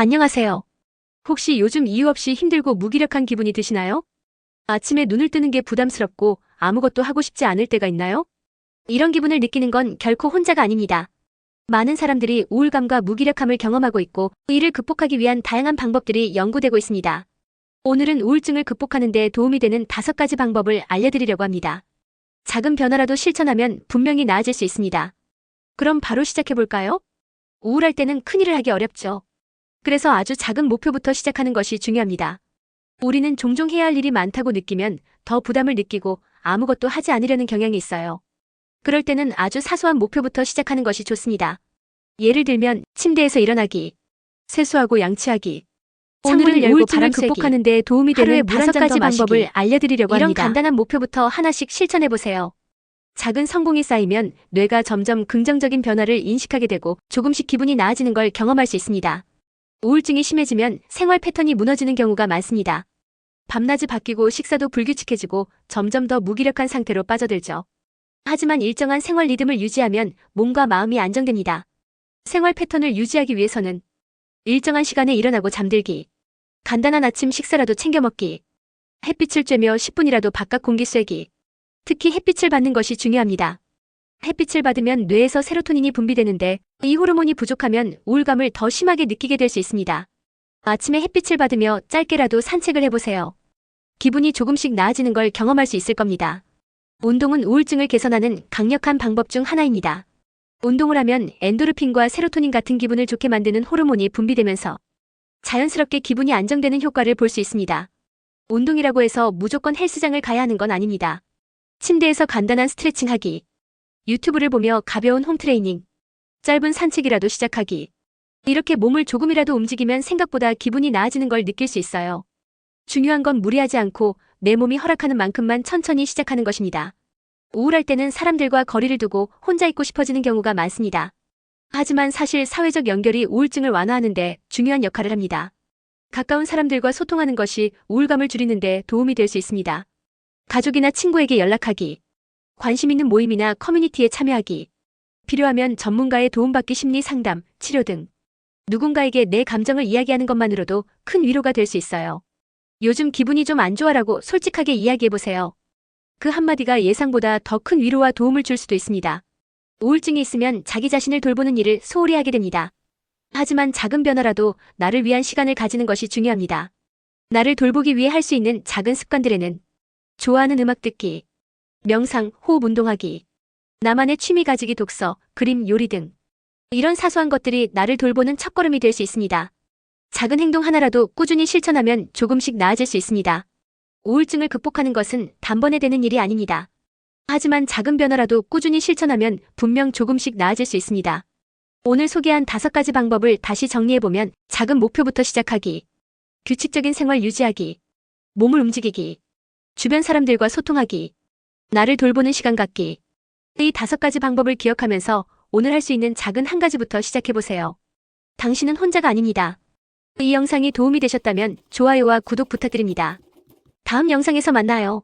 안녕하세요. 혹시 요즘 이유 없이 힘들고 무기력한 기분이 드시나요? 아침에 눈을 뜨는 게 부담스럽고 아무것도 하고 싶지 않을 때가 있나요? 이런 기분을 느끼는 건 결코 혼자가 아닙니다. 많은 사람들이 우울감과 무기력함을 경험하고 있고 이를 극복하기 위한 다양한 방법들이 연구되고 있습니다. 오늘은 우울증을 극복하는 데 도움이 되는 5가지 방법을 알려드리려고 합니다. 작은 변화라도 실천하면 분명히 나아질 수 있습니다. 그럼 바로 시작해볼까요? 우울할 때는 큰일을 하기 어렵죠. 그래서 아주 작은 목표부터 시작하는 것이 중요합니다. 우리는 종종 해야 할 일이 많다고 느끼면 더 부담을 느끼고 아무것도 하지 않으려는 경향이 있어요. 그럴 때는 아주 사소한 목표부터 시작하는 것이 좋습니다. 예를 들면 침대에서 일어나기, 세수하고 양치하기, 오늘은 우울증을 극복하는 데 도움이 되는 5가지 방법을 알려드리려고 합니다. 이런 간단한 목표부터 하나씩 실천해보세요. 작은 성공이 쌓이면 뇌가 점점 긍정적인 변화를 인식하게 되고 조금씩 기분이 나아지는 걸 경험할 수 있습니다. 우울증이 심해지면 생활 패턴이 무너지는 경우가 많습니다. 밤낮이 바뀌고 식사도 불규칙해지고 점점 더 무기력한 상태로 빠져들죠. 하지만 일정한 생활 리듬을 유지하면 몸과 마음이 안정됩니다. 생활 패턴을 유지하기 위해서는 일정한 시간에 일어나고 잠들기, 간단한 아침 식사라도 챙겨 먹기, 햇빛을 쬐며 10분이라도 바깥 공기 쐬기, 특히 햇빛을 받는 것이 중요합니다. 햇빛을 받으면 뇌에서 세로토닌이 분비되는데 이 호르몬이 부족하면 우울감을 더 심하게 느끼게 될 수 있습니다. 아침에 햇빛을 받으며 짧게라도 산책을 해보세요. 기분이 조금씩 나아지는 걸 경험할 수 있을 겁니다. 운동은 우울증을 개선하는 강력한 방법 중 하나입니다. 운동을 하면 엔도르핀과 세로토닌 같은 기분을 좋게 만드는 호르몬이 분비되면서 자연스럽게 기분이 안정되는 효과를 볼 수 있습니다. 운동이라고 해서 무조건 헬스장을 가야 하는 건 아닙니다. 침대에서 간단한 스트레칭하기, 유튜브를 보며 가벼운 홈트레이닝, 짧은 산책이라도 시작하기. 이렇게 몸을 조금이라도 움직이면 생각보다 기분이 나아지는 걸 느낄 수 있어요. 중요한 건 무리하지 않고 내 몸이 허락하는 만큼만 천천히 시작하는 것입니다. 우울할 때는 사람들과 거리를 두고 혼자 있고 싶어지는 경우가 많습니다. 하지만 사실 사회적 연결이 우울증을 완화하는 데 중요한 역할을 합니다. 가까운 사람들과 소통하는 것이 우울감을 줄이는 데 도움이 될 수 있습니다. 가족이나 친구에게 연락하기, 관심 있는 모임이나 커뮤니티에 참여하기, 필요하면 전문가의 도움받기 심리 상담, 치료 등 누군가에게 내 감정을 이야기하는 것만으로도 큰 위로가 될 수 있어요. 요즘 기분이 좀 안 좋아라고 솔직하게 이야기해보세요. 그 한마디가 예상보다 더 큰 위로와 도움을 줄 수도 있습니다. 우울증이 있으면 자기 자신을 돌보는 일을 소홀히 하게 됩니다. 하지만 작은 변화라도 나를 위한 시간을 가지는 것이 중요합니다. 나를 돌보기 위해 할 수 있는 작은 습관들에는 좋아하는 음악 듣기, 명상, 호흡 운동하기, 나만의 취미 가지기 독서, 그림, 요리 등 이런 사소한 것들이 나를 돌보는 첫걸음이 될 수 있습니다. 작은 행동 하나라도 꾸준히 실천하면 조금씩 나아질 수 있습니다. 우울증을 극복하는 것은 단번에 되는 일이 아닙니다. 하지만 작은 변화라도 꾸준히 실천하면 분명 조금씩 나아질 수 있습니다. 오늘 소개한 5가지 방법을 다시 정리해보면 작은 목표부터 시작하기, 규칙적인 생활 유지하기, 몸을 움직이기, 주변 사람들과 소통하기, 나를 돌보는 시간 갖기. 이 5가지 방법을 기억하면서 오늘 할 수 있는 작은 한 가지부터 시작해보세요. 당신은 혼자가 아닙니다. 이 영상이 도움이 되셨다면 좋아요와 구독 부탁드립니다. 다음 영상에서 만나요.